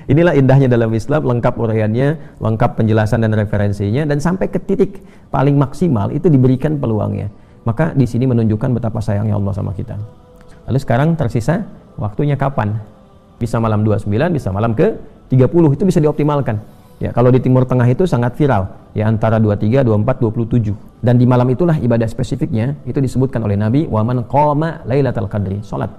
Inilah indahnya dalam Islam, lengkap uraiannya, lengkap penjelasan dan referensinya, dan sampai ke titik paling maksimal itu diberikan peluangnya. Maka di sini menunjukkan betapa sayangnya Allah sama kita. Lalu sekarang tersisa waktunya kapan? Bisa malam 29, bisa malam ke 30, itu bisa dioptimalkan. Ya, kalau di Timur Tengah itu sangat viral, ya antara 23, 24, 27. Dan di malam itulah ibadah spesifiknya itu disebutkan oleh Nabi, wa man qama lailatal qadri, salat.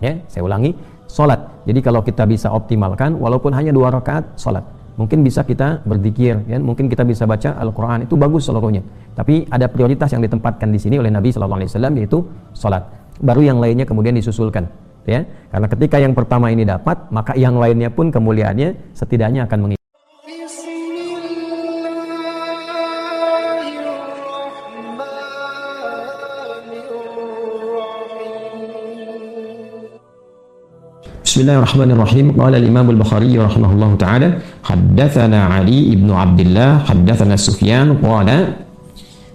Ya, saya ulangi, salat. Jadi kalau kita bisa optimalkan walaupun hanya 2 rakaat salat. Mungkin bisa kita berzikir, ya, mungkin kita bisa baca Al-Qur'an, itu bagus seluruhnya. Tapi ada prioritas yang ditempatkan di sini oleh Nabi sallallahu alaihi wasallam, yaitu salat. Baru yang lainnya kemudian disusulkan. Ya, karena ketika yang pertama ini dapat, maka yang lainnya pun kemuliaannya setidaknya akan mengikuti. Bismillahirrahmanirrahim. Qala al-Imam al-Bukhari rahimahullahu ta'ala, haddatsana Ali ibn Abdullah, haddatsana Sufyan qala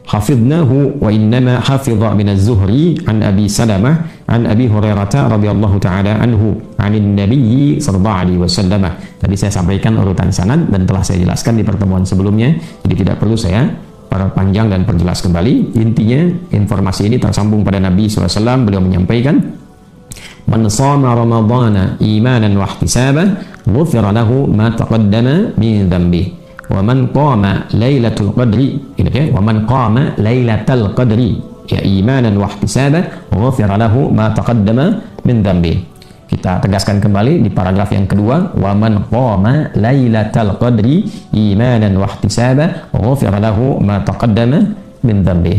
hafidnahu wa innama hafidha min az-Zuhri an Abi Salamah an Abi Hurairah radhiyallahu ta'ala anhu 'anil Nabi sallallahu alaihi wasallam. Tadi saya sampaikan urutan sanad dan telah saya jelaskan di pertemuan sebelumnya, jadi tidak perlu saya perpanjang dan perjelas kembali. Intinya informasi ini tersambung pada Nabi SAW. Beliau menyampaikan, man shama ramadhana imanan wa ihtisaban ghufira lahu ma taqaddama min dhanbi wa man qama lailatul qadri, wa man qama lailatal qadri ya imanan wa ihtisaban ghufira lahu ma taqaddama min dhanbi. Kita tegaskan kembali di paragraf yang kedua, wa man qama lailatal qadri imanan wa ihtisaban ghufira lahu ma taqaddama min dhanbi.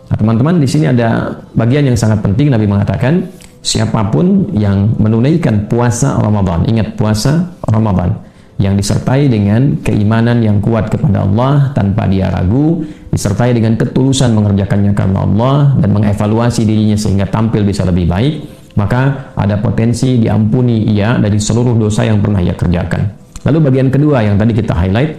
Nah, teman-teman, di sini ada bagian yang sangat penting. Nabi mengatakan, siapapun yang menunaikan puasa Ramadan, ingat puasa Ramadan, yang disertai dengan keimanan yang kuat kepada Allah tanpa dia ragu, disertai dengan ketulusan mengerjakannya karena Allah dan mengevaluasi dirinya sehingga tampil bisa lebih baik, maka ada potensi diampuni ia dari seluruh dosa yang pernah ia kerjakan. Lalu bagian kedua yang tadi kita highlight,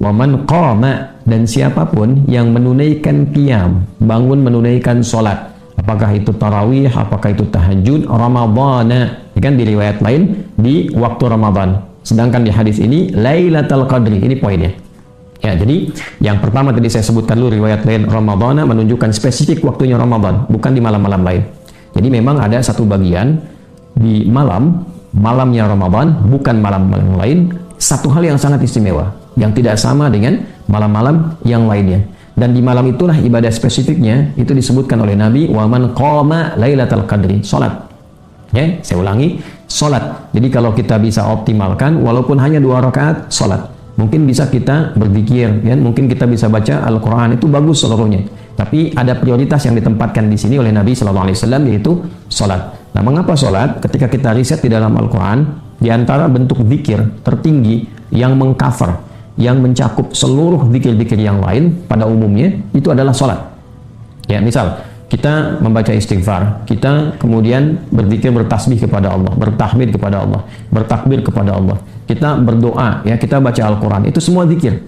waman qama, dan siapapun yang menunaikan qiyam, bangun menunaikan sholat, apakah itu tarawih, apakah itu tahajud, Ramadhana, kan di riwayat lain di waktu Ramadan. Sedangkan di hadis ini Lailatul Qadri, ini poinnya. Ya, jadi yang pertama tadi saya sebutkan dulu, riwayat lain Ramadhana menunjukkan spesifik waktunya Ramadan, bukan di malam-malam lain. Jadi memang ada satu bagian di malamnya Ramadan, bukan malam-malam lain, satu hal yang sangat istimewa, yang tidak sama dengan malam-malam yang lainnya. Dan di malam itulah ibadah spesifiknya itu disebutkan oleh Nabi, wa man qama lailatal qadri, salat. Ya, saya ulangi, salat. Jadi kalau kita bisa optimalkan walaupun hanya 2 rakaat salat. Mungkin bisa kita berzikir, ya, mungkin kita bisa baca Al-Qur'an, itu bagus seluruhnya. Tapi ada prioritas yang ditempatkan di sini oleh Nabi sallallahu alaihi wasallam, yaitu salat. Nah, mengapa salat? Ketika kita riset di dalam Al-Qur'an, di antara bentuk zikir tertinggi yang mengcover, yang mencakup seluruh zikir-zikir yang lain pada umumnya, itu adalah sholat. Ya, misal kita membaca istighfar, kita kemudian berzikir, bertasbih kepada Allah, bertahmid kepada Allah, bertakbir kepada Allah, kita berdoa, ya, kita baca Al-Quran, itu semua zikir.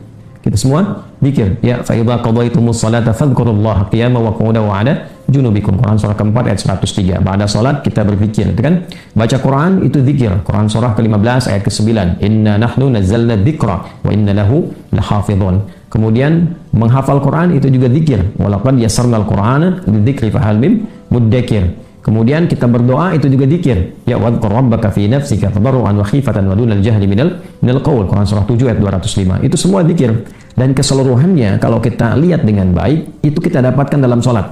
Kita semua zikir. Ya, fa idza qadaytumus salata fadhkurullaha qiyaman wa qu'udan wa 'ala junubikum. Quran surah keempat ayat 103. Pada salat kita berzikir, itu kan? Baca Quran itu zikir. Quran surah ke-15 ayat ke-9. Inna nahnu nazzalna dzikra wa inna lahu lahafidhun. Kemudian menghafal Quran itu juga zikir. Wa laqad yassarnal Qur'ana lidzikri fahal mim muddakir. Kemudian kita berdoa itu juga zikir. Ya, wadhkur rabbaka fi nafsika tadarruan wa khifatan wa dunal jahli minal qaul. Quran surah 7 ayat 205. Itu semua zikir. Dan keseluruhannya kalau kita lihat dengan baik, itu kita dapatkan dalam salat.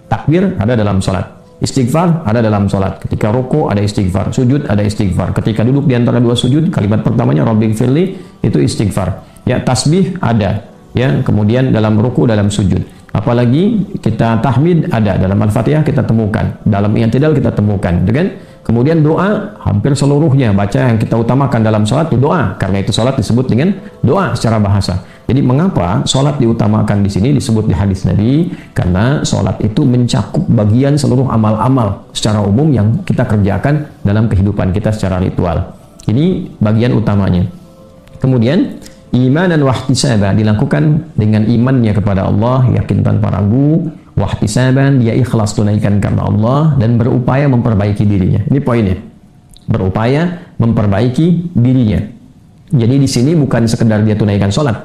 Takbir ada dalam salat. Istighfar ada dalam salat. Ketika ruku ada istighfar, sujud ada istighfar. Ketika duduk di antara 2 sujud, kalimat pertamanya rabbighfirli, itu istighfar. Ya, tasbih ada. Ya, kemudian dalam ruku, dalam sujud. Apalagi kita tahmid ada dalam Al-Fatihah, kita temukan dalam i'tidal, kita temukan, gitu kan? Kemudian doa hampir seluruhnya, baca yang kita utamakan dalam sholat itu doa, karena itu sholat disebut dengan doa secara bahasa. Jadi mengapa sholat diutamakan di sini, disebut di hadis Nabi? Karena sholat itu mencakup bagian seluruh amal-amal secara umum yang kita kerjakan dalam kehidupan kita secara ritual. Ini bagian utamanya. Kemudian iman dan wahtisaban dilakukan dengan imannya kepada Allah, yakin tanpa ragu, wahtisaban dia ikhlas tunaikan karena Allah dan berupaya memperbaiki dirinya. Ini poinnya. Berupaya memperbaiki dirinya. Jadi di sini bukan sekedar dia tunaikan sholat,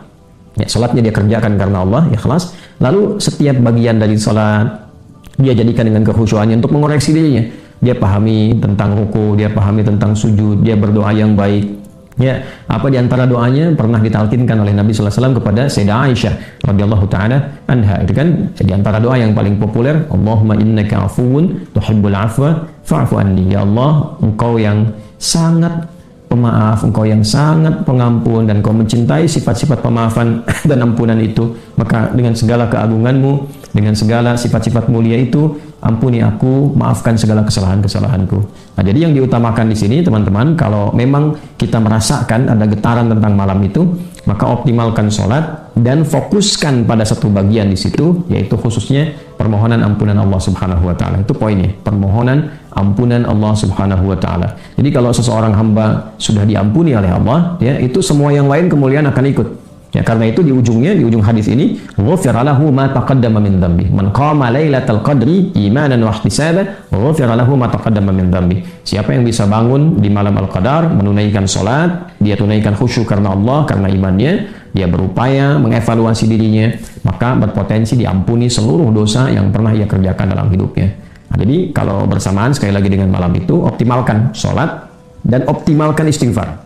ya, sholatnya dia kerjakan karena Allah, ikhlas. Lalu setiap bagian dari sholat dia jadikan dengan kekhusyuannya untuk mengoreksi dirinya. Dia pahami tentang ruku, dia pahami tentang sujud, dia berdoa yang baik. Ya, apa di antara doanya pernah ditalkinkan oleh Nabi sallallahu alaihi wasallam kepada Sayyidah Aisyah radhiyallahu taala anha. Itu kan di antara doa yang paling populer, Allahumma innaka afuwun tuhibbul afwa fa'fu anni. Ya Allah, Engkau yang sangat pemaaf, Engkau yang sangat pengampun, dan Engkau mencintai sifat-sifat pemaafan dan ampunan itu, maka dengan segala keagunganmu, dengan segala sifat-sifat mulia itu, ampuni aku, maafkan segala kesalahan-kesalahanku. Nah, jadi yang diutamakan di sini teman-teman, kalau memang kita merasakan ada getaran tentang malam itu, maka optimalkan sholat dan fokuskan pada satu bagian di situ, yaitu khususnya permohonan ampunan Allah Subhanahu wa taala. Itu poinnya, permohonan ampunan Allah Subhanahu wa taala. Jadi kalau seseorang hamba sudah diampuni oleh Allah, ya, itu semua yang lain kemuliaan akan ikut. Ya, karena itu di ujung hadis ini, ghufira lahu ma taqaddama min dhanbi. Man qama lailatal qadri imanan wa ihtisaban, ghufira lahu ma taqaddama min dhanbi. Siapa yang bisa bangun di malam Al-Qadar, menunaikan salat, dia tunaikan khusyuk karena Allah, karena imannya, dia berupaya mengevaluasi dirinya, maka berpotensi diampuni seluruh dosa yang pernah ia kerjakan dalam hidupnya. Nah, jadi kalau bersamaan sekali lagi dengan malam itu, optimalkan salat dan optimalkan istighfar.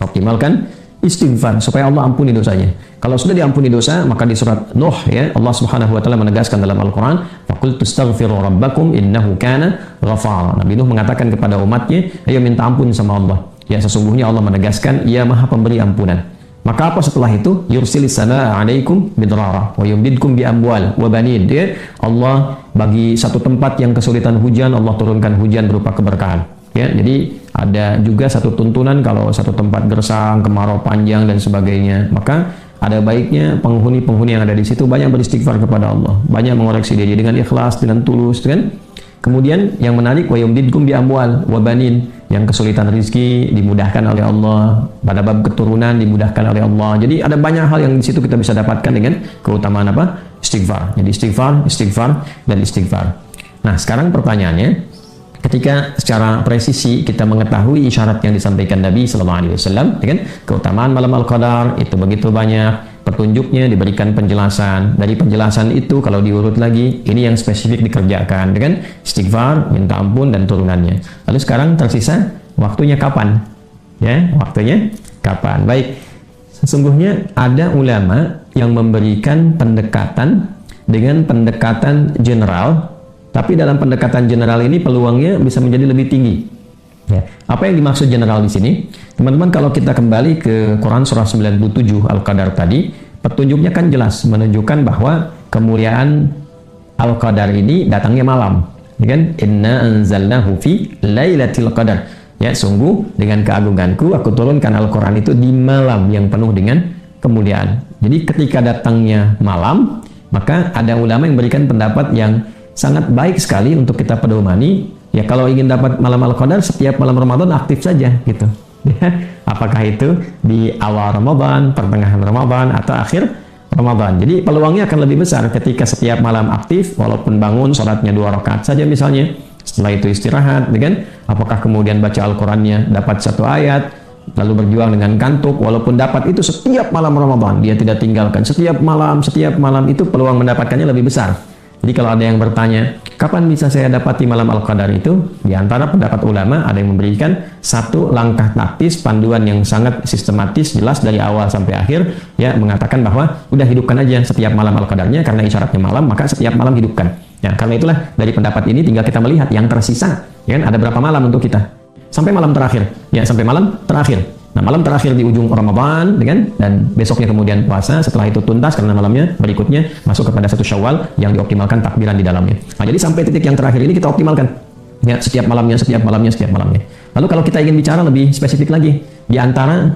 Optimalkan istighfar supaya Allah ampuni dosanya. Kalau sudah diampuni dosa, maka di surat Nuh, ya, Allah Subhanahu wa taala menegaskan dalam Al-Qur'an, faqultu astaghfiru rabbakum innahu kana ghafara. Nabi Nuh mengatakan kepada umatnya, ayo minta ampun sama Allah. Ya, sesungguhnya Allah menegaskan, Ia Maha Pemberi ampunan. Maka apa setelah itu? Yursilis samaa 'alaikum bidrara wa yumdidkum bi amwal wa banin. Ya, Allah bagi satu tempat yang kesulitan hujan, Allah turunkan hujan berupa keberkahan. Ya, jadi ada juga satu tuntunan kalau satu tempat gersang, kemarau panjang dan sebagainya, maka ada baiknya penghuni-penghuni yang ada di situ banyak beristighfar kepada Allah, banyak mengoreksi diri dengan ikhlas, dengan tulus, kan? Kemudian yang menarik, wa yumdidkum bi amwal wa banin, yang kesulitan rezeki dimudahkan oleh Allah, pada bab keturunan dimudahkan oleh Allah. Jadi ada banyak hal yang di situ kita bisa dapatkan dengan keutamaan apa? Istighfar. Jadi istighfar dan istighfar. Nah, sekarang pertanyaannya, ketika secara presisi kita mengetahui isyarat yang disampaikan Nabi Sallallahu Alaihi Wasallam, dengan keutamaan malam Al-Qadar itu begitu banyak, petunjuknya diberikan penjelasan. Dari penjelasan itu kalau diurut lagi, ini yang spesifik dikerjakan, dengan istighfar, minta ampun dan turunannya. Lalu sekarang tersisa waktunya kapan? Ya, waktunya kapan? Baik, sesungguhnya ada ulama yang memberikan pendekatan dengan pendekatan general. Tapi dalam pendekatan general ini peluangnya bisa menjadi lebih tinggi. Ya. Apa yang dimaksud general di sini? Teman-teman, kalau kita kembali ke Quran surah 97 Al-Qadar tadi, petunjuknya kan jelas menunjukkan bahwa kemuliaan Al-Qadar ini datangnya malam. Ya kan? Inna anzalnahu fi lailatul qadar. Ya, sungguh dengan keagunganku aku turunkan Al-Qur'an itu di malam yang penuh dengan kemuliaan. Jadi ketika datangnya malam, maka ada ulama yang memberikan pendapat yang sangat baik sekali untuk kita pedomani. Ya, kalau ingin dapat malam Al-Qadar, setiap malam Ramadan aktif saja gitu. Apakah itu di awal Ramadan, pertengahan Ramadan, atau akhir Ramadan. Jadi peluangnya akan lebih besar ketika setiap malam aktif, walaupun bangun sholatnya 2 rakaat saja misalnya, setelah itu istirahat, kan? Apakah kemudian baca Al-Qurannya dapat 1 ayat, lalu berjuang dengan kantuk, walaupun dapat itu setiap malam Ramadan, dia tidak tinggalkan setiap malam, itu peluang mendapatkannya lebih besar. Jadi kalau ada yang bertanya, kapan bisa saya dapati malam Al-Qadar itu? Di antara pendapat ulama, ada yang memberikan satu langkah taktis, panduan yang sangat sistematis, jelas dari awal sampai akhir, ya, mengatakan bahwa udah hidupkan aja setiap malam Al-Qadarnya, karena isyaratnya malam, maka setiap malam hidupkan. Ya, karena itulah dari pendapat ini tinggal kita melihat yang tersisa, ya kan, ada berapa malam untuk kita sampai malam terakhir, ya, sampai malam terakhir. Nah, malam terakhir di ujung Ramadan, dan besoknya kemudian puasa, setelah itu tuntas karena malamnya berikutnya masuk kepada 1 Syawal yang dioptimalkan takbiran di dalamnya. Nah, jadi sampai titik yang terakhir ini kita optimalkan. Ya, setiap malamnya. Lalu kalau kita ingin bicara lebih spesifik lagi, di antara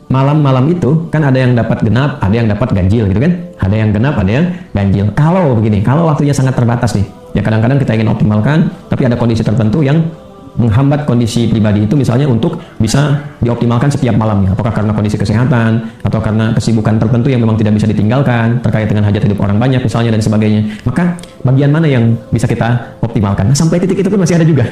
malam-malam itu kan ada yang dapat genap, ada yang dapat ganjil gitu kan? Ada yang genap, ada yang ganjil. Kalau begini, kalau waktunya sangat terbatas nih, ya kadang-kadang kita ingin optimalkan, tapi ada kondisi tertentu yang menghambat kondisi pribadi itu misalnya untuk bisa dioptimalkan setiap malamnya, apakah karena kondisi kesehatan atau karena kesibukan tertentu yang memang tidak bisa ditinggalkan terkait dengan hajat hidup orang banyak misalnya dan sebagainya, maka bagian mana yang bisa kita optimalkan? Nah, sampai titik itu pun masih ada juga.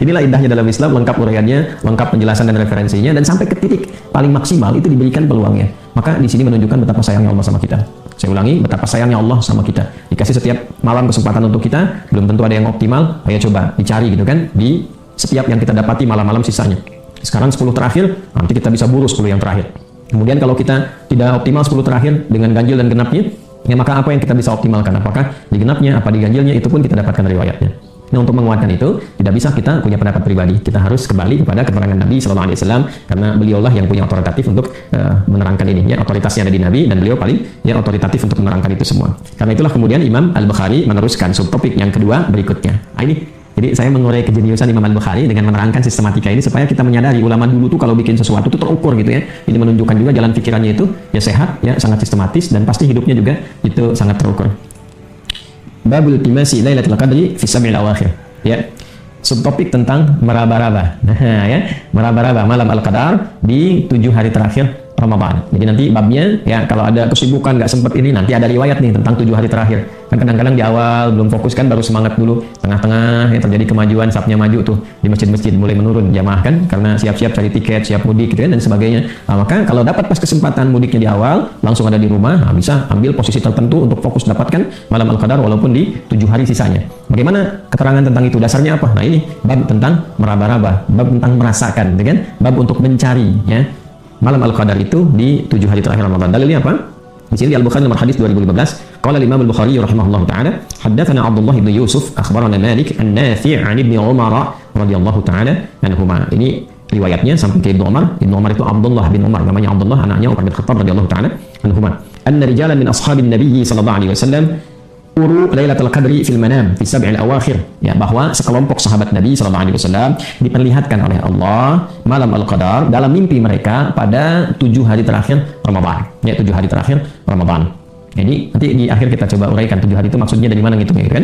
Inilah indahnya dalam Islam, lengkap uraiannya, lengkap penjelasan dan referensinya, dan sampai ke titik paling maksimal itu diberikan peluangnya. Maka di sini menunjukkan betapa sayangnya Allah sama kita. Saya ulangi, betapa sayangnya Allah sama kita. Dikasih setiap malam kesempatan untuk kita, belum tentu ada yang optimal. Ayo coba dicari gitu kan, di setiap yang kita dapati malam-malam sisanya. Sekarang 10 terakhir, nanti kita bisa buru 10 yang terakhir. Kemudian kalau kita tidak optimal 10 terakhir dengan ganjil dan genapnya, ya maka apa yang kita bisa optimalkan? Apakah di genapnya, apa di ganjilnya, itu pun kita dapatkan riwayatnya. Nah, untuk menguatkan itu, tidak bisa kita punya pendapat pribadi. Kita harus kembali kepada keterangan Nabi Sallallahu Alaihi Wasallam, karena beliaulah yang punya otoritatif untuk menerangkan ini. Ya, otoritasnya ada di Nabi, dan beliau paling otoritatif untuk menerangkan itu semua. Karena itulah kemudian Imam Al-Bukhari meneruskan subtopik yang kedua berikutnya. Nah, ini jadi saya mengurai kejeniusan Imam Al-Bukhari dengan menerangkan sistematika ini supaya kita menyadari ulama dulu tuh kalau bikin sesuatu itu terukur gitu ya. Ini menunjukkan juga jalan pikirannya itu ya sehat, ya sangat sistematis, dan pasti hidupnya juga itu sangat terukur. Babul timasi Lailatul Qadri fi sab'il awakhir. Ya. Subtopik tentang meraba-raba. Nah, ya, meraba-raba malam Al-Qadar di 7 hari terakhir Ramadan. Jadi nanti babnya ya, kalau ada kesibukan nggak sempat ini, nanti ada riwayat nih tentang 7 hari terakhir. Kan kadang-kadang di awal belum fokus kan, baru semangat dulu, tengah-tengah ya terjadi kemajuan, sapnya maju tuh di masjid-masjid mulai menurun jamaah kan, karena siap-siap cari tiket, siap mudik gitu kan, dan sebagainya. Nah, maka kalau dapat pas kesempatan mudiknya di awal, langsung ada di rumah, nah, bisa ambil posisi tertentu untuk fokus dapatkan malam Al-Qadar walaupun di 7 hari sisanya. Bagaimana keterangan tentang itu? Dasarnya apa? Nah, ini bab tentang meraba-raba, bab tentang merasakan, kan? Bab untuk mencari ya malam Al-Qadar itu di 7 hari terakhir Ramadan. Dalilnya apa? Di sini di Al-Bukhari nomor hadis 2015, qala Imam Al-Bukhari rahimahullahu taala, haddatsana Abdullah bin Yusuf akhbarana Malik an-Nafi' an Ibnu Umar radhiyallahu taala anhuma. Ini riwayatnya sampai ke Ibnu Umar. Ibnu Umar itu Abdullah bin Umar, namanya Abdullah, anaknya Umar bin Khattab radhiyallahu taala anhuma. Anna rijalan min ashabin Nabi sallallahu alaihi wasallam uru Lailatul Qadri fil manam fi sab'il awakhir, ya, bahwa sekelompok sahabat Nabi sallallahu alaihi wasallam diperlihatkan oleh Allah malam Al-Qadar dalam mimpi mereka pada 7 hari terakhir Ramadan. Ya, 7 hari terakhir Ramadan. Jadi nanti di akhir kita coba uraikan 7 hari itu maksudnya dari mana ngitungnya kan.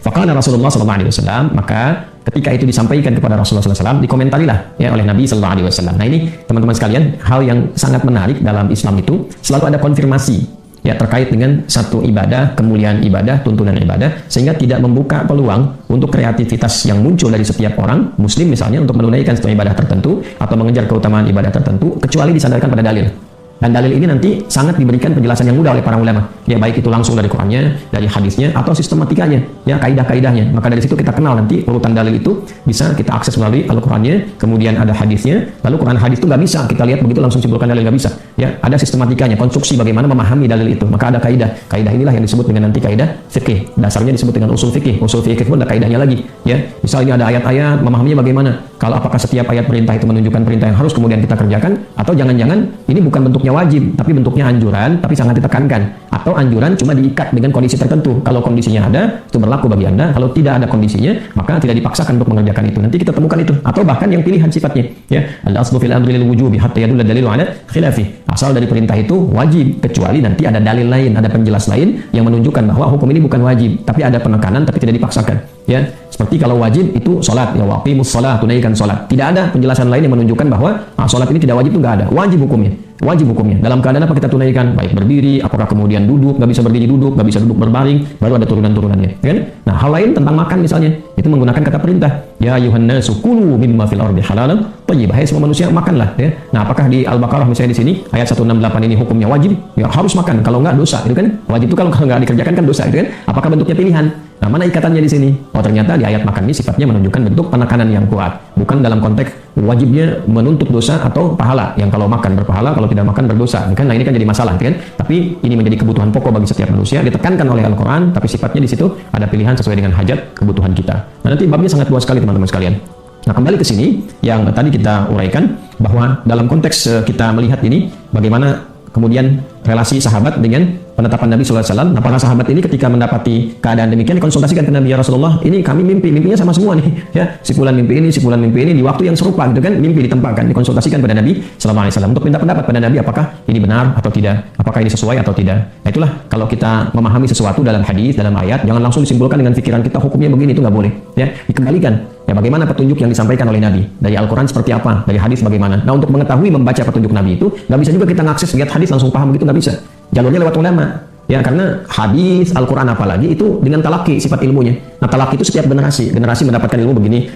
Faqala Rasulullah sallallahu alaihi wasallam, maka ketika itu disampaikan kepada Rasulullah sallallahu alaihi wasallam, dikomentarilah ya oleh Nabi sallallahu alaihi wasallam. Nah, ini teman-teman sekalian, hal yang sangat menarik dalam Islam itu selalu ada konfirmasi ya terkait dengan satu ibadah, kemuliaan ibadah, tuntunan ibadah, sehingga tidak membuka peluang untuk kreativitas yang muncul dari setiap orang muslim misalnya untuk menunaikan satu ibadah tertentu atau mengejar keutamaan ibadah tertentu kecuali disandarkan pada dalil. Dan dalil ini nanti sangat diberikan penjelasan yang mudah oleh para ulama, ya baik itu langsung dari Qurannya, dari hadisnya, atau sistematikanya, ya kaidah-kaidahnya. Maka dari situ kita kenal nanti urutan dalil itu bisa kita akses melalui Al-Qurannya, kemudian ada hadisnya. Lalu Quran hadis itu nggak bisa kita lihat begitu langsung simpulkan dalil, nggak bisa. Ya ada sistematikanya, konstruksi bagaimana memahami dalil itu. Maka ada kaidah. Kaidah inilah yang disebut dengan nanti kaidah fikih. Dasarnya disebut dengan usul fikih. Usul fikih pun ada kaidahnya lagi. Ya misalnya ada ayat-ayat, memahaminya bagaimana. Kalau apakah setiap ayat perintah itu menunjukkan perintah yang harus kemudian kita kerjakan, atau jangan-jangan ini bukan bentuknya wajib, tapi bentuknya anjuran, tapi sangat ditekankan, atau anjuran cuma diikat dengan kondisi tertentu. Kalau kondisinya ada, itu berlaku bagi Anda. Kalau tidak ada kondisinya, maka tidak dipaksakan untuk mengerjakan itu. Nanti kita temukan itu, atau bahkan yang pilihan sifatnya. Ya, al-aslu fil amri lil wujubi hatta yadulla dalilu ala khilafi. Asal dari perintah itu wajib, kecuali nanti ada dalil lain, ada penjelas lain yang menunjukkan bahwa hukum ini bukan wajib, tapi ada penekanan, tapi tidak dipaksakan. Ya, seperti kalau wajib itu sholat, ya waqimus sholat, tunaikan sholat. Tidak ada penjelasan lain yang menunjukkan bahwa sholat ini tidak wajib, itu nggak ada. Wajib hukumnya. Wajib hukumnya. Dalam keadaan apa kita tunaikan? Baik berdiri, apakah kemudian duduk, nggak bisa berdiri duduk, nggak bisa duduk berbaring, baru ada turunan-turunannya. Kan? Nah, hal lain tentang makan misalnya, itu menggunakan kata perintah. Ya ayuhan nasu kulu mimma fil ardi halalan thayyib. Hai semua manusia, makanlah. Ya. Nah, apakah di Al-Baqarah misalnya di sini ayat 168 ini hukumnya wajib? Ya harus makan. Kalau nggak dosa, itu kan? Wajib itu kalau nggak dikerjakan kan dosa, itu kan? Apakah bentuknya pilihan? Nah, mana ikatannya di sini? Oh, ternyata di ayat makan ini sifatnya menunjukkan bentuk penekanan yang kuat, bukan dalam konteks wajibnya menuntut dosa atau pahala. Yang kalau makan berpahala, kalau tidak makan berdosa. Kan? Nah, ini kan jadi masalah, kan? Tapi ini menjadi kebutuhan pokok bagi setiap manusia, ditekankan oleh Al-Quran, tapi sifatnya di situ ada pilihan sesuai dengan hajat kebutuhan kita. Nah, nanti babnya sangat luas sekali teman-teman sekalian. Nah, kembali ke sini yang tadi kita uraikan bahwa dalam konteks kita melihat ini bagaimana kemudian relasi sahabat dengan penetapan Nabi sallallahu alaihi wasallam. Nah, para sahabat ini ketika mendapati keadaan demikian dikonsultasikan ke Nabi, ya Rasulullah, ini kami mimpinya sama semua nih, ya. Si fulan mimpi ini di waktu yang serupa gitu kan, mimpi ditempatkan, dikonsultasikan pada Nabi sallallahu alaihi wasallam untuk minta pendapat pada Nabi apakah ini benar atau tidak, apakah ini sesuai atau tidak. Nah, itulah kalau kita memahami sesuatu dalam hadis, dalam ayat, jangan langsung disimpulkan dengan pikiran kita hukumnya begini, itu nggak boleh, ya. Dikembalikan Ya, bagaimana petunjuk yang disampaikan oleh Nabi dari Al-Quran seperti apa, dari hadis bagaimana. Nah, untuk mengetahui membaca petunjuk Nabi itu nggak bisa juga kita ngakses lihat hadis langsung paham begitu, nggak bisa. Jalurnya lewat ulama. Ya, karena hadis, Al-Quran apalagi itu dengan talaki sifat ilmunya. Nah, talaki itu setiap generasi mendapatkan ilmu begini,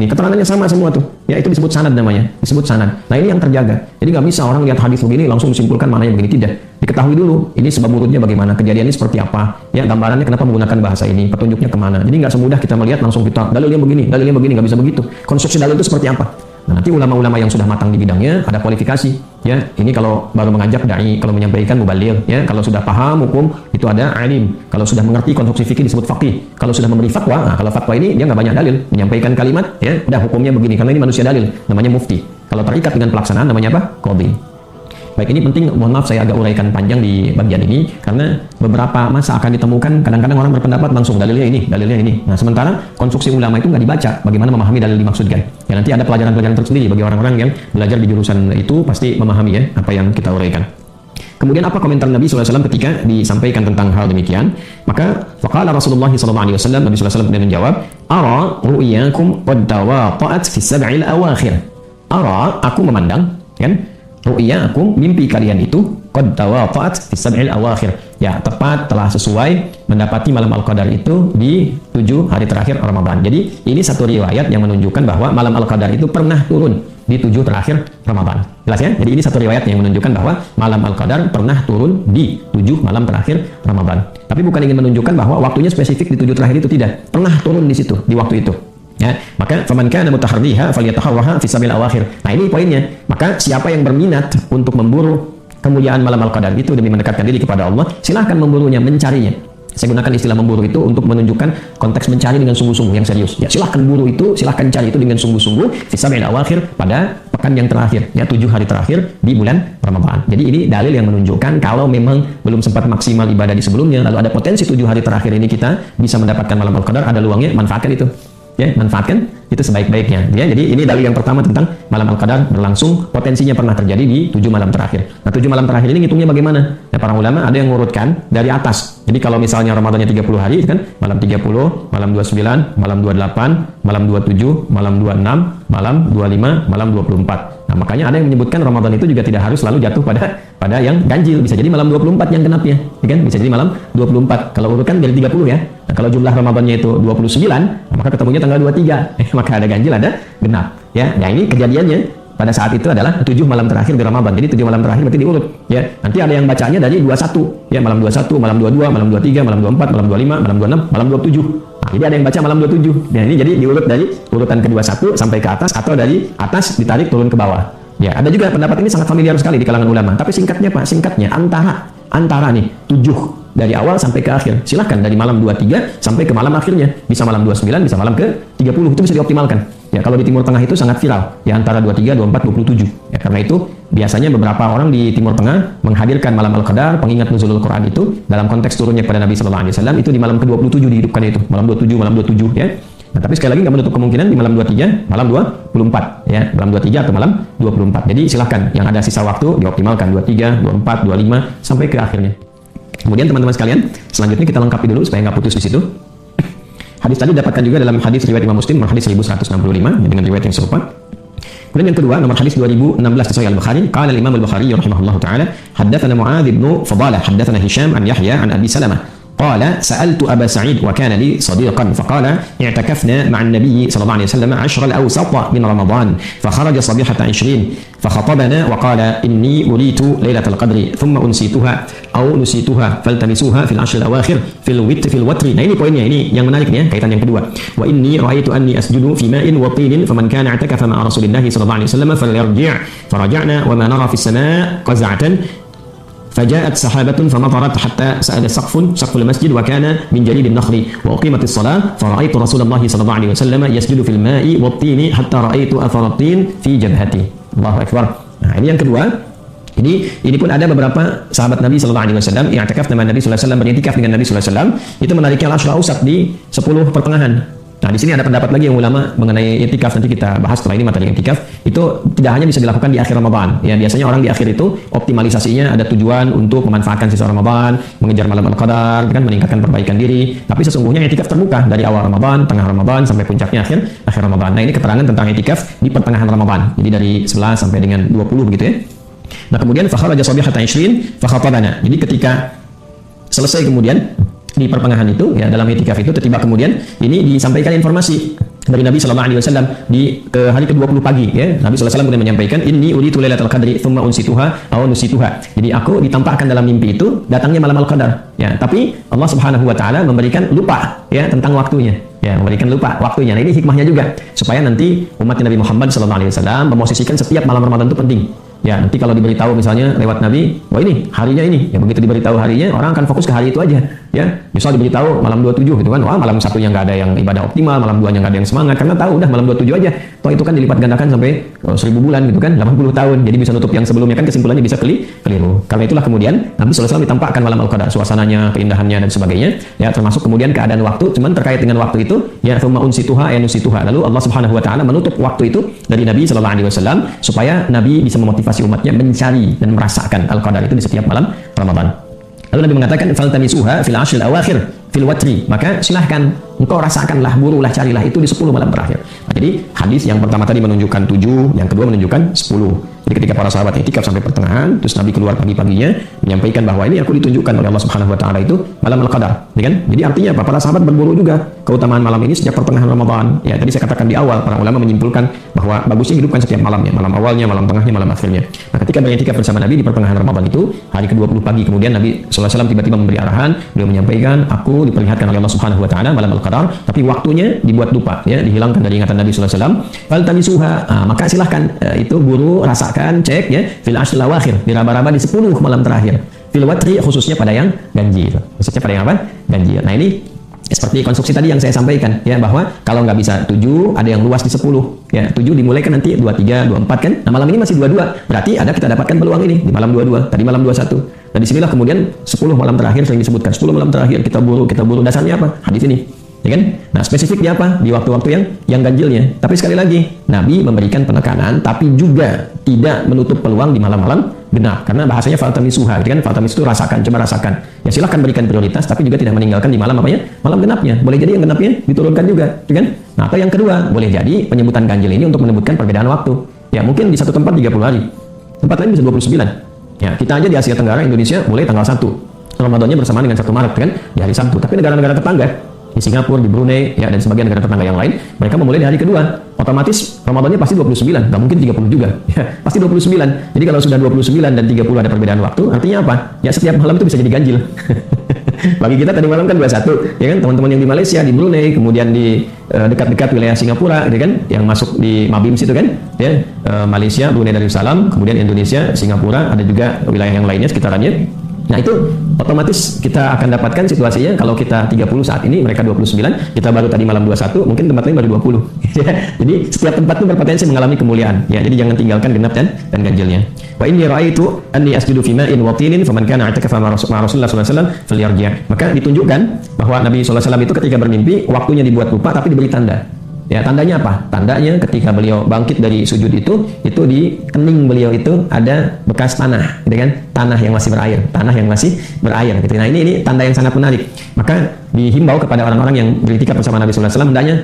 keterangannya sama semua tuh. Ya, itu disebut sanad namanya, disebut sanad. Nah, ini yang terjaga. Jadi nggak bisa orang lihat hadis begini langsung disimpulkan mananya begini, tidak. Diketahui dulu, ini sebab urutnya bagaimana, kejadiannya seperti apa, ya, gambarannya kenapa menggunakan bahasa ini, petunjuknya kemana. Jadi nggak semudah kita melihat langsung kita dalilnya begini, nggak bisa begitu. Konstruksi dalil itu seperti apa? Nah, nanti ulama-ulama yang sudah matang di bidangnya ada kualifikasi, ya. Ini kalau baru mengajak dai, kalau menyampaikan mubaligh, ya. Kalau sudah paham hukum itu ada alim. Kalau sudah mengerti konstruksi fikih disebut faqih. Kalau sudah memberi fatwa, nah, kalau fatwa ini dia nggak banyak dalil, menyampaikan kalimat, ya, udah hukumnya begini. Karena ini manusia dalil, namanya mufti. Kalau terikat dengan pelaksanaan namanya apa? Qadhi. Baik, ini penting, mohon maaf saya agak uraikan panjang di bagian ini karena beberapa masa akan ditemukan kadang-kadang orang berpendapat langsung dalilnya ini. Nah, sementara konstruksi ulama itu nggak dibaca bagaimana memahami dalil dimaksudkan. Ya, nanti ada pelajaran-pelajaran tersendiri bagi orang-orang yang belajar di jurusan itu pasti memahami, ya, apa yang kita uraikan. Kemudian apa komentar Nabi SAW ketika disampaikan tentang hal demikian? Maka faqala Rasulullah SAW, Nabi SAW menjawab, "Ara ru'yakum qad tawaqa'at fi sab'il awakhir." Ara, aku memandang, kan? Ru'yakum, mimpi kalian itu qad tawaqa'at fi sab'il awakhir. Ya, tepat telah sesuai mendapati malam Al-Qadar itu di 7 hari terakhir Ramadan. Jadi, ini satu riwayat yang menunjukkan bahwa malam Al-Qadar itu pernah turun di 7 terakhir Ramadan. Jelas, ya? Jadi ini satu riwayat yang menunjukkan bahwa malam Al-Qadar pernah turun di 7 malam terakhir Ramadan. Tapi bukan ingin menunjukkan bahwa waktunya spesifik di 7 terakhir itu, tidak. Pernah turun di situ, di waktu itu. Ya, maka faman kana mutaharriha falyatahawwaha fi sabil awakhir. Nah, ini poinnya. Maka siapa yang berminat untuk memburu kemuliaan malam Al-Qadar itu demi mendekatkan diri kepada Allah, silahkan memburunya, mencarinya. Saya gunakan istilah memburu itu untuk menunjukkan konteks mencari dengan sungguh-sungguh yang serius. Ya, silahkan buru itu, silahkan cari itu dengan sungguh-sungguh fi sabil awakhir, pada pekan yang terakhir, ya, 7 hari terakhir di bulan Ramadan. Jadi ini dalil yang menunjukkan kalau memang belum sempat maksimal ibadah di sebelumnya, lalu ada potensi 7 hari terakhir ini kita bisa mendapatkan malam Al-Qadar, ada luangnya, manfaatkan itu. Ya, manfaatkan itu sebaik-baiknya. Ya, jadi ini dalil yang pertama tentang malam Al-Qadar berlangsung, potensinya pernah terjadi di 7 malam terakhir. Nah, 7 malam terakhir ini ngitungnya bagaimana? Ya, para ulama ada yang mengurutkan dari atas. Jadi kalau misalnya Ramadannya 30 hari, kan malam 30, malam 29, malam 28, malam 27, malam 26, malam 25, malam 24. Nah, makanya ada yang menyebutkan Ramadan itu juga tidak harus selalu jatuh pada yang ganjil. Bisa jadi malam 24 yang genapnya, ya kan? Bisa jadi malam 24. Kalau urutkan dari 30, ya. Nah, kalau jumlah Ramadannya itu 29, maka ketemunya tanggal 23. Maka ada ganjil, ada genap, ya. Nah, ini kejadiannya pada saat itu adalah 7 malam terakhir di Ramadan. Jadi 7 malam terakhir berarti diurut, ya. Nanti ada yang bacanya dari 21, ya, malam 21, malam 22, malam 23, malam 24, malam 25, malam 26, malam 27. Nah, jadi ada yang baca malam 27. Nah, ini jadi diurut dari urutan ke-21 sampai ke atas, atau dari atas ditarik turun ke bawah. Ya, ada juga pendapat ini sangat familiar sekali di kalangan ulama. Tapi singkatnya, Pak, singkatnya antara nih 7 dari awal sampai ke akhir. Silahkan dari malam 23 sampai ke malam akhirnya. Bisa malam 29, bisa malam ke 30. Itu bisa dioptimalkan. Ya, kalau di Timur Tengah itu sangat viral. Ya, antara 23, 24, 27. Ya, karena itu biasanya beberapa orang di Timur Tengah menghadirkan malam Al-Qadar, pengingat nuzulul Quran itu dalam konteks turunnya kepada Nabi SAW itu di malam ke-27 dihidupkan itu. Malam 27, malam 27, ya. Nah, tapi sekali lagi nggak menutup kemungkinan di malam 23, malam 24, ya, malam 23 atau malam 24. Jadi silahkan yang ada sisa waktu dioptimalkan 23, 24, 25 sampai ke akhirnya. Kemudian teman-teman sekalian, selanjutnya kita lengkapi dulu supaya nggak putus di situ. Hadis tadi dapatkan juga dalam hadis riwayat Imam Muslim, nomor hadis 1165 dengan riwayat yang serupa. Kemudian yang kedua, nomor hadis 2016 di Sahih Al-Bukhari, qala al-Imam Al-Bukhari rahimahullahu taala, haddatsana Mu'adz bin Fadalah, haddatsana Hisham an Yahya an Abi Salamah. قال سألت أبا سعيد وكان لي صديقا فقال اعتكفنا مع النبي صلى الله عليه وسلم 10 الأوسط من رمضان فخرج صبيحة 20 فخطبنا وقال إني أريت ليلة القدر ثم أنسيتها أو نسيتها فالتمسوها في العشر الأواخر في الوتر. Nah, ini poinnya, ini yang menarik ya, kaitan yang kedua. Wa inni ra'aitu anni asjudu fi ma'in wa tinin faman kana i'takafa ma'a Rasulillah sallallahu alaihi wasallam falyarji' faraja'na wa ma nara fi as-sama' qaz'atan فجاءت سحابة فمطرت حتى سأل سقف المسجد وكان من جليد النخل وأقيمت الصلاة فرأيت رسول الله صلى الله عليه وسلم يسجد في الماء والطين حتى رأيت أثر الطين في جبهته. الله أكبر. Nah, ini yang kedua. Ini pun ada beberapa sahabat Nabi sallallahu alaihi wasallam yang i'tikaf dengan Nabi sallallahu alaihi wasallam, beriktikaf dengan Nabi sallallahu alaihi wasallam. Itu menariknya al-ashr ausat di 10 pertengahan. Nah, di sini ada pendapat lagi yang ulama mengenai itikaf, nanti kita bahas setelah ini materi itikaf. Itu tidak hanya bisa dilakukan di akhir Ramadan. Ya, biasanya orang di akhir itu optimalisasinya ada tujuan untuk memanfaatkan sisa Ramadan, mengejar malam Al-Qadar, kan meningkatkan perbaikan diri. Tapi sesungguhnya itikaf terbuka dari awal Ramadan, tengah Ramadan sampai puncaknya akhir Ramadan. Nah, ini keterangan tentang itikaf di pertengahan Ramadan. Jadi dari 11 sampai dengan 20 begitu ya. Nah, kemudian fakharaja sabihatan 20 fakhatabana. Jadi ketika selesai kemudian di pertengahan itu ya, dalam itikaf itu tiba kemudian ini disampaikan informasi dari Nabi sallallahu alaihi wasallam di hari ke-20 pagi ya. Nabi sallallahu alaihi wasallam kemudian menyampaikan inni uritu lailatul qadri tsumma unsituha aw nusituha. Jadi aku ditampakkan dalam mimpi itu datangnya malam al-qadar ya, tapi Allah Subhanahu wa taala memberikan lupa ya tentang waktunya. Ya, memberikan lupa waktunya. Nah, ini hikmahnya juga supaya nanti umat Nabi Muhammad sallallahu alaihi wasallam memosisikan setiap malam Ramadan itu penting. Ya, nanti kalau diberitahu misalnya lewat Nabi, wah ini harinya ini, ya begitu diberitahu harinya, orang akan fokus ke hari itu aja. Ya, misal diberitahu malam 27 gitu kan, wah malam satunya nggak ada yang ibadah optimal, malam 2-nya nggak ada yang semangat, karena tahu udah malam 27 aja. Toh itu kan dilipat gandakan sampai 1000 bulan gitu kan, 80 tahun. Jadi bisa nutup yang sebelumnya, kan kesimpulannya bisa keliru. Karena itulah kemudian Nabi sallallahu alaihi wasallam ditampakkan malam Al-Qadar, suasananya, keindahannya dan sebagainya. Ya, termasuk kemudian keadaan waktu, cuman terkait dengan waktu itu, ya tsumma unsituha ya nusituha. Lalu Allah Subhanahu wa taala menutup waktu itu dari Nabi sallallahu alaihi wasallam supaya Nabi bisa memotivasi umatnya mencari dan merasakan Al-Qadar itu di setiap malam Ramadan. Lalu Nabi mengatakan faltamisuha fil ashril awakhir fil watri, maka silahkan engkau rasakanlah, burulah, carilah itu di 10 malam terakhir. Nah, jadi hadis yang pertama tadi menunjukkan 7, yang kedua menunjukkan 10. Jadi ketika para sahabat itikaf sampai pertengahan, terus Nabi keluar pagi-paginya menyampaikan bahwa ini aku ditunjukkan oleh Allah Subhanahu wa taala itu malam Al-Qadar, ya kan? Jadi artinya apa? Para sahabat berburu juga keutamaan malam ini sejak pertengahan Ramadan. Ya, tadi saya katakan di awal, para ulama menyimpulkan bahwa bagusnya hidupkan setiap malamnya, malam awalnya, malam tengahnya, malam akhirnya. Nah, ketika beritikaf bersama Nabi di pertengahan Ramadan itu, hari ke-20 pagi kemudian Nabi sallallahu alaihi wasallam tiba-tiba memberi arahan, beliau menyampaikan, aku diperlihatkan oleh Allah Subhanahu wa taala malam Al-Qadar, tapi waktunya dibuat lupa, ya, dihilangkan dari ingatan Nabi sallallahu alaihi wasallam. Faltamisuha, maka silahkan itu buru, rasakan, cek ya, fil ashril awakhir, diraba-raba di 10 malam terakhir. Fil watri, khususnya pada yang ganjil. Khususnya pada yang apa? Ganjil. Nah, ini seperti konstruksi tadi yang saya sampaikan ya, bahwa kalau nggak bisa 7, ada yang luas di 10 ya. 7 dimulai kan nanti 23, 24 kan. Nah, malam ini masih 22. Berarti ada kita dapatkan peluang ini di malam 22, tadi malam 21. Dan disinilah kemudian 10 malam terakhir sering disebutkan. 10 malam terakhir kita buru. Dasarnya apa? Hadis ini. Ya kan? Nah, spesifiknya apa? Di waktu-waktu yang ganjilnya. Tapi sekali lagi, Nabi memberikan penekanan tapi juga tidak menutup peluang di malam-malam genap. Karena bahasanya faltamisuha, gitu kan? Faltamis itu rasakan, coba rasakan. Ya silahkan berikan prioritas tapi juga tidak meninggalkan di malam apanya? Malam genapnya. Boleh jadi yang genapnya diturunkan juga, gitu kan? Nah, atau yang kedua, boleh jadi penyebutan ganjil ini untuk menyebutkan perbedaan waktu. Ya, mungkin di satu tempat 30 hari. Tempat lain bisa 29. Ya, kita aja di Asia Tenggara, Indonesia mulai tanggal 1. Ramadannya bersamaan dengan 1 Maret, kan? Di hari Sabtu. Tapi negara-negara tetangga di Singapura, di Brunei, ya, dan sebagian negara tetangga yang lain, mereka memulai di hari kedua. Otomatis Ramadannya pasti 29, nggak mungkin 30 juga. Ya, pasti 29. Jadi kalau sudah 29 dan 30 ada perbedaan waktu, artinya apa? Ya, setiap malam itu bisa jadi ganjil. Bagi kita tadi malam kan 21, ya kan? Teman-teman yang di Malaysia, di Brunei, kemudian di dekat-dekat wilayah Singapura, gitu kan? Yang masuk di Mabim situ kan? Ya, Malaysia, Brunei Darussalam, kemudian Indonesia, Singapura, ada juga wilayah yang lainnya sekitarannya. Nah, itu otomatis kita akan dapatkan situasinya kalau kita 30 saat ini, mereka 29, kita baru tadi malam 21, mungkin tempat lain baru 20. Jadi setiap tempat itu berpotensi mengalami kemuliaan. Ya, jadi jangan tinggalkan genap dan ganjilnya. Wa inni ra'aitu anni asjudu fi ma'in wa tinin faman kana i'takafa ma Rasulullah sallallahu alaihi wasallam falyarji'. Maka ditunjukkan bahwa Nabi sallallahu alaihi wasallam itu ketika bermimpi waktunya dibuat lupa tapi diberi tanda. Ya, tandanya apa? Tandanya ketika beliau bangkit dari sujud itu di kening beliau itu ada bekas tanah, gitu kan? Tanah yang masih berair, gitu. Nah, ini tanda yang sangat menarik. Maka dihimbau kepada orang-orang yang beritikaf bersama Nabi sallallahu alaihi wasallam, hendaknya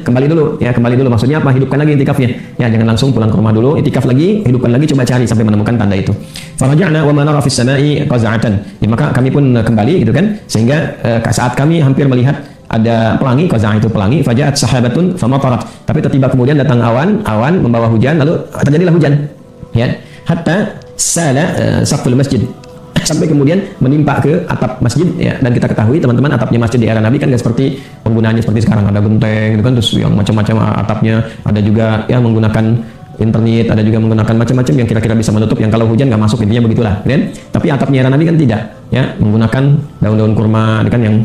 kembali dulu. Maksudnya apa? Hidupkan lagi itikafnya. Ya, jangan langsung pulang ke rumah dulu, itikaf lagi, hidupkan lagi, coba cari sampai menemukan tanda itu. Faraja'na wa ma nara fis sama'i qaza'atan. Ya, maka kami pun kembali, gitu kan? Sehingga saat kami hampir melihat ada pelangi, qaza'ah itu pelangi, faja'at sahabatun famatarat. Tapi tiba-tiba kemudian datang awan membawa hujan, lalu terjadilah hujan. Ya, hatta sala saqful masjid. Sampai kemudian menimpa ke atap masjid, ya. Dan kita ketahui teman-teman, atapnya masjid di era Nabi kan nggak seperti penggunaannya seperti sekarang, ada genteng gitu kan, terus yang macam-macam atapnya, ada juga ya menggunakan internet, ada juga menggunakan macam-macam yang kira-kira bisa menutup yang kalau hujan nggak masuk, intinya begitulah, kan? Tapi atapnya era Nabi kan tidak, ya, menggunakan daun-daun kurma, kan, yang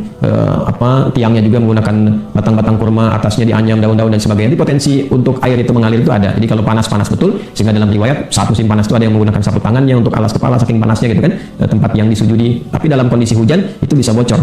tiangnya juga menggunakan batang-batang kurma, atasnya dianyam daun-daun dan sebagainya. Jadi potensi untuk air itu mengalir itu ada. Jadi kalau panas betul, sehingga dalam riwayat saat musim panas itu ada yang menggunakan sapu tangannya untuk alas kepala saking panasnya, gitu kan, tempat yang disujudi. Tapi dalam kondisi hujan itu bisa bocor.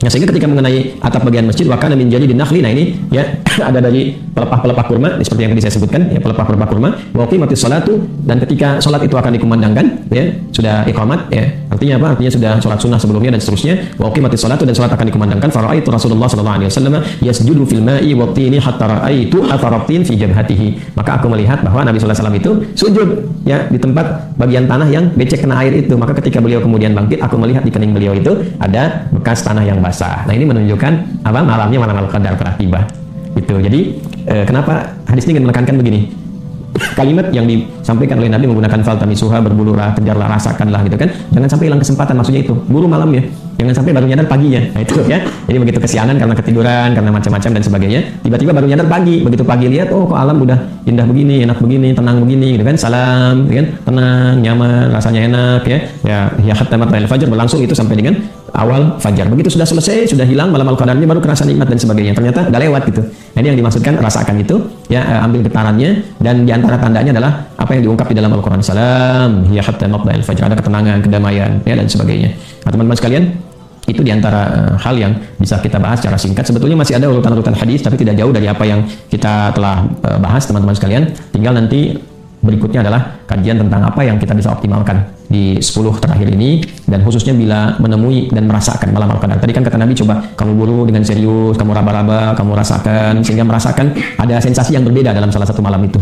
Nah, sehingga ketika mengenai atap bagian masjid wakana min jadi nakhli, nah ini ya ada dari pelepah-pelepah kurma seperti yang tadi saya sebutkan ya, pelepah-pelepah kurma. Wa qimatis salatu, dan ketika salat itu akan dikumandangkan ya, sudah iqamat ya. Artinya apa? Artinya sudah salat sunnah sebelumnya dan seterusnya. Wa qimatis salatu, dan salat akan dikumandangkan. Faraitu Rasulullah sallallahu alaihi wasallam yasjudu fil ma'i wa tini hatta ra'aitu atharatin fi jabhatihi. Maka aku melihat bahwa Nabi sallallahu alaihi wasallam itu sujud ya di tempat bagian tanah yang becek kena air itu. Maka ketika beliau kemudian bangkit, aku melihat di kening beliau itu ada bekas tanah yang basah. Nah, ini menunjukkan apa? Malamnya malam Al-Qadar telah tiba. Gitu. Jadi kenapa hadis ini ingin menekankan begini? Kalimat yang disampaikan oleh Nabi menggunakan faltamisuha, berbululah, kejarlah, rasakanlah gitu kan. Jangan sampai hilang kesempatan, maksudnya itu. Buru malamnya. Jangan sampai baru nyadar paginya. Nah, itu ya. Jadi begitu kesianan karena ketiduran, karena macam-macam dan sebagainya. Tiba-tiba baru nyadar pagi. Begitu pagi lihat, oh kok alam udah indah begini, enak begini, tenang begini gitu kan. Salam, gitu kan. Tenang, nyaman, rasanya enak ya. Ya hatta matla'il fajr, berlangsung itu sampai dengan awal fajar. Begitu sudah selesai, sudah hilang malam Al-Qadarnya, baru kerasa nikmat dan sebagainya. Ternyata udah lewat gitu. Nah, ini yang dimaksudkan rasakan itu ya, ambil getarannya, dan di antara tandanya adalah apa yang diungkap di dalam Al-Qur'an. Salam ya hatta matla'il fajr, ada ketenangan, kedamaian ya dan sebagainya. Nah, teman-teman sekalian, itu diantara hal yang bisa kita bahas secara singkat. Sebetulnya masih ada urutan-urutan hadis, tapi tidak jauh dari apa yang kita telah bahas, teman-teman sekalian. Tinggal nanti berikutnya adalah kajian tentang apa yang kita bisa optimalkan di 10 terakhir ini, dan khususnya bila menemui dan merasakan malam Al-Qadar. Tadi kan kata Nabi, coba kamu buru dengan serius, kamu raba-raba, kamu rasakan, sehingga merasakan ada sensasi yang berbeda dalam salah satu malam itu.